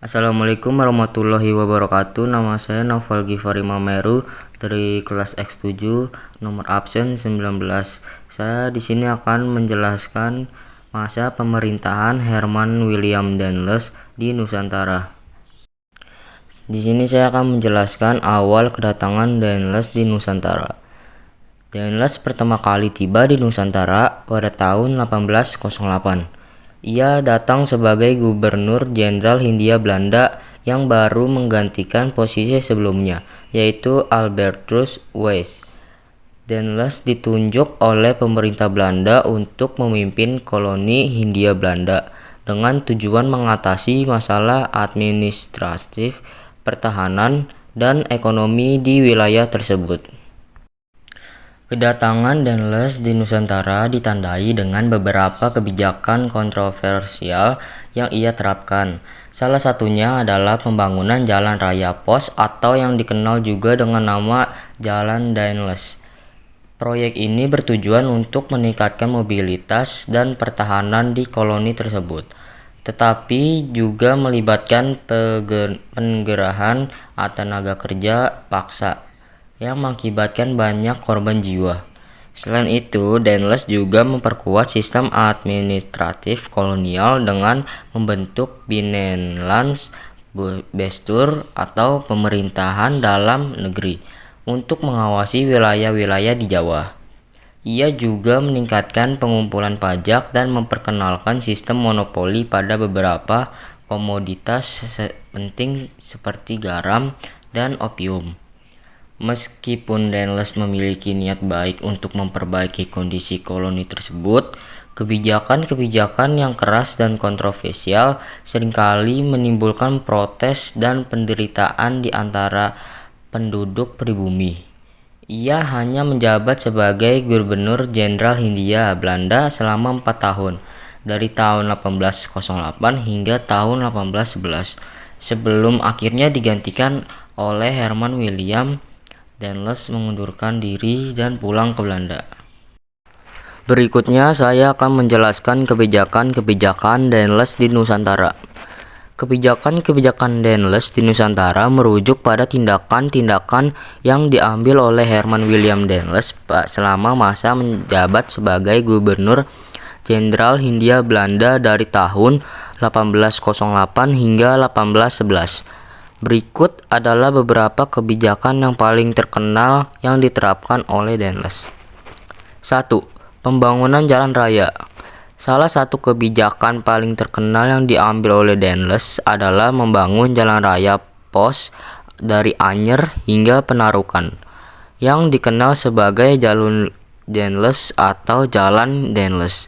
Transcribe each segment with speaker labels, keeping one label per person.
Speaker 1: Assalamualaikum warahmatullahi wabarakatuh. Nama saya Naufal Givari Mameru dari kelas X7, nomor absen 19. Saya di sini akan menjelaskan masa pemerintahan Herman William Daniels di Nusantara. Di sini saya akan menjelaskan awal kedatangan Daniels di Nusantara. Daniels pertama kali tiba di Nusantara pada tahun 1808. Ia datang sebagai Gubernur Jenderal Hindia Belanda yang baru menggantikan posisi sebelumnya, yaitu Albertus Wyss. Daniels ditunjuk oleh pemerintah Belanda untuk memimpin koloni Hindia Belanda dengan tujuan mengatasi masalah administratif, pertahanan, dan ekonomi di wilayah tersebut. Kedatangan Daniels di Nusantara ditandai dengan beberapa kebijakan kontroversial yang ia terapkan. Salah satunya adalah pembangunan Jalan Raya Pos atau yang dikenal juga dengan nama Jalan Daniels. Proyek ini bertujuan untuk meningkatkan mobilitas dan pertahanan di koloni tersebut, tetapi juga melibatkan penggerahan tenaga kerja paksa yang mengakibatkan banyak korban jiwa. Selain itu, Daniels juga memperkuat sistem administratif kolonial dengan membentuk Binnenlands Bestuur atau pemerintahan dalam negeri untuk mengawasi wilayah-wilayah di Jawa. Ia juga meningkatkan pengumpulan pajak dan memperkenalkan sistem monopoli pada beberapa komoditas penting seperti garam dan opium. Meskipun Daniels memiliki niat baik untuk memperbaiki kondisi koloni tersebut, kebijakan-kebijakan yang keras dan kontroversial seringkali menimbulkan protes dan penderitaan di antara penduduk pribumi. Ia hanya menjabat sebagai Gubernur Jenderal Hindia Belanda selama 4 tahun, dari tahun 1808 hingga tahun 1811, sebelum akhirnya digantikan oleh Herman William Daniels mengundurkan diri dan pulang ke Belanda. Berikutnya saya akan menjelaskan kebijakan-kebijakan Daniels di Nusantara. Kebijakan-kebijakan Daniels di Nusantara merujuk pada tindakan-tindakan yang diambil oleh Herman William Daniels selama masa menjabat sebagai Gubernur Jenderal Hindia Belanda dari tahun 1808 hingga 1811. Berikut adalah beberapa kebijakan yang paling terkenal yang diterapkan oleh Daniels. 1. Pembangunan jalan raya. Salah satu kebijakan paling terkenal yang diambil oleh Daniels adalah membangun jalan raya pos dari Anyer hingga Penarukan, yang dikenal sebagai Jalur Daniels atau Jalan Daniels.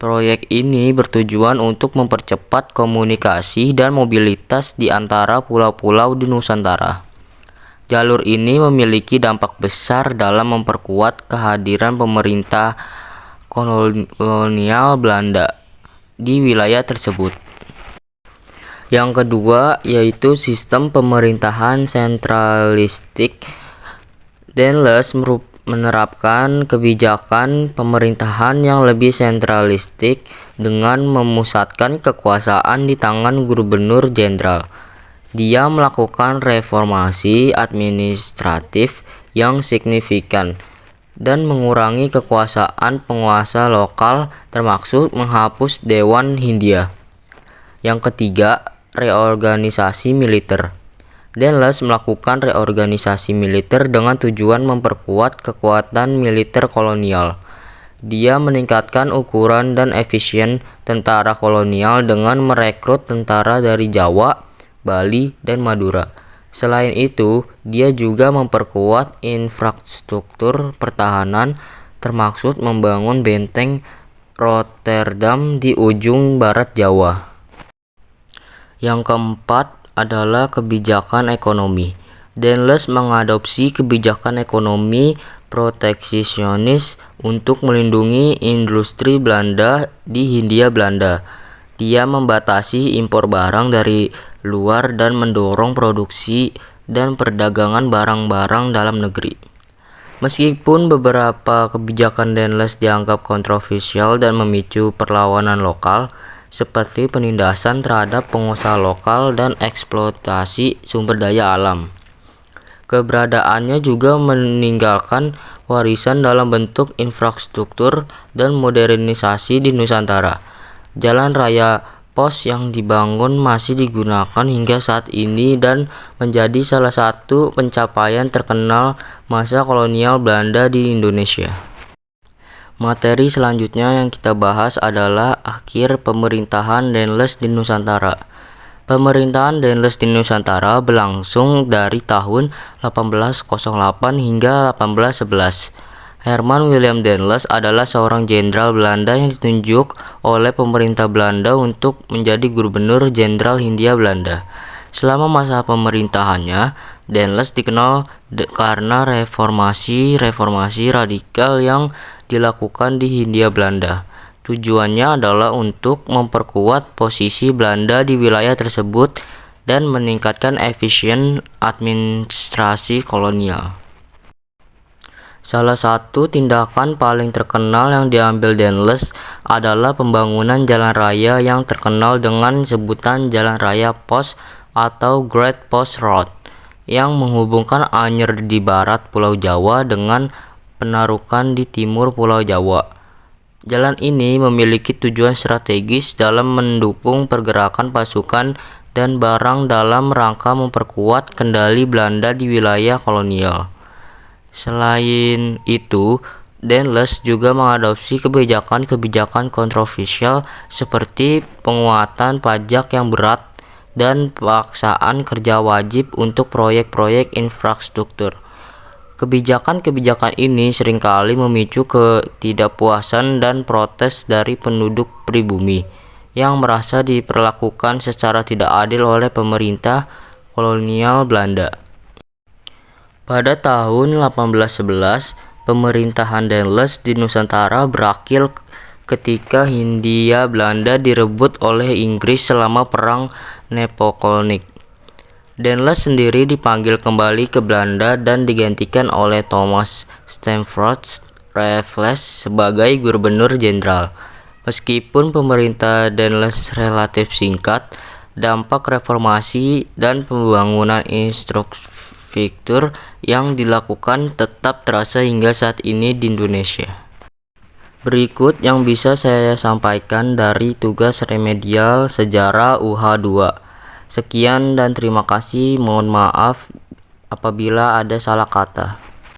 Speaker 1: Proyek ini bertujuan untuk mempercepat komunikasi dan mobilitas di antara pulau-pulau di Nusantara. Jalur ini memiliki dampak besar dalam memperkuat kehadiran pemerintah kolonial Belanda di wilayah tersebut. Yang kedua yaitu sistem pemerintahan sentralistik. Daniels menerapkan kebijakan pemerintahan yang lebih sentralistik dengan memusatkan kekuasaan di tangan gubernur jenderal. Dia melakukan reformasi administratif yang signifikan dan mengurangi kekuasaan penguasa lokal, termasuk menghapus Dewan Hindia. Yang ketiga, reorganisasi militer. Daniels melakukan reorganisasi militer dengan tujuan memperkuat kekuatan militer kolonial. Dia meningkatkan ukuran dan efisien tentara kolonial dengan merekrut tentara dari Jawa, Bali, dan Madura. Selain itu, dia juga memperkuat infrastruktur pertahanan, termasuk membangun benteng Rotterdam di ujung barat Jawa. Yang keempat adalah kebijakan ekonomi. Daniels mengadopsi kebijakan ekonomi proteksionis untuk melindungi industri Belanda di Hindia Belanda. Dia membatasi impor barang dari luar dan mendorong produksi dan perdagangan barang-barang dalam negeri. Meskipun beberapa kebijakan Daniels dianggap kontroversial dan memicu perlawanan lokal, seperti penindasan terhadap pengusaha lokal dan eksploitasi sumber daya alam. Keberadaannya juga meninggalkan warisan dalam bentuk infrastruktur dan modernisasi di Nusantara. Jalan raya pos yang dibangun masih digunakan hingga saat ini dan menjadi salah satu pencapaian terkenal masa kolonial Belanda di Indonesia. Materi selanjutnya yang kita bahas adalah akhir pemerintahan Daendels di Nusantara. Pemerintahan Daendels di Nusantara berlangsung dari tahun 1808 hingga 1811. Herman Willem Daendels adalah seorang jenderal Belanda yang ditunjuk oleh pemerintah Belanda untuk menjadi Gubernur Jenderal Hindia Belanda. Selama masa pemerintahannya, Daendels dikenal karena reformasi radikal yang dilakukan di Hindia Belanda. Tujuannya adalah untuk memperkuat posisi Belanda di wilayah tersebut dan meningkatkan efisien administrasi kolonial. Salah satu tindakan paling terkenal yang diambil Daendels adalah pembangunan jalan raya yang terkenal dengan sebutan Jalan Raya Pos atau Great Post Road, yang menghubungkan Anyer di barat Pulau Jawa dengan Penarukan di timur Pulau Jawa. Jalan ini memiliki tujuan strategis dalam mendukung pergerakan pasukan dan barang dalam rangka memperkuat kendali Belanda di wilayah kolonial. Selain itu, Daendels juga mengadopsi kebijakan kontroversial seperti penguatan pajak yang berat dan paksaan kerja wajib untuk proyek-proyek infrastruktur. Kebijakan ini seringkali memicu ketidakpuasan dan protes dari penduduk pribumi yang merasa diperlakukan secara tidak adil oleh pemerintah kolonial Belanda. Pada tahun 1811, pemerintahan Daendels di Nusantara berakhir ketika Hindia Belanda direbut oleh Inggris selama Perang Napoleonic. Daendels sendiri dipanggil kembali ke Belanda dan digantikan oleh Thomas Stamford Raffles sebagai Gubernur Jenderal. Meskipun pemerintah Daendels relatif singkat, dampak reformasi dan pembangunan infrastruktur yang dilakukan tetap terasa hingga saat ini di Indonesia. Berikut yang bisa saya sampaikan dari tugas remedial sejarah UH2. Sekian dan terima kasih. Mohon maaf apabila ada salah kata.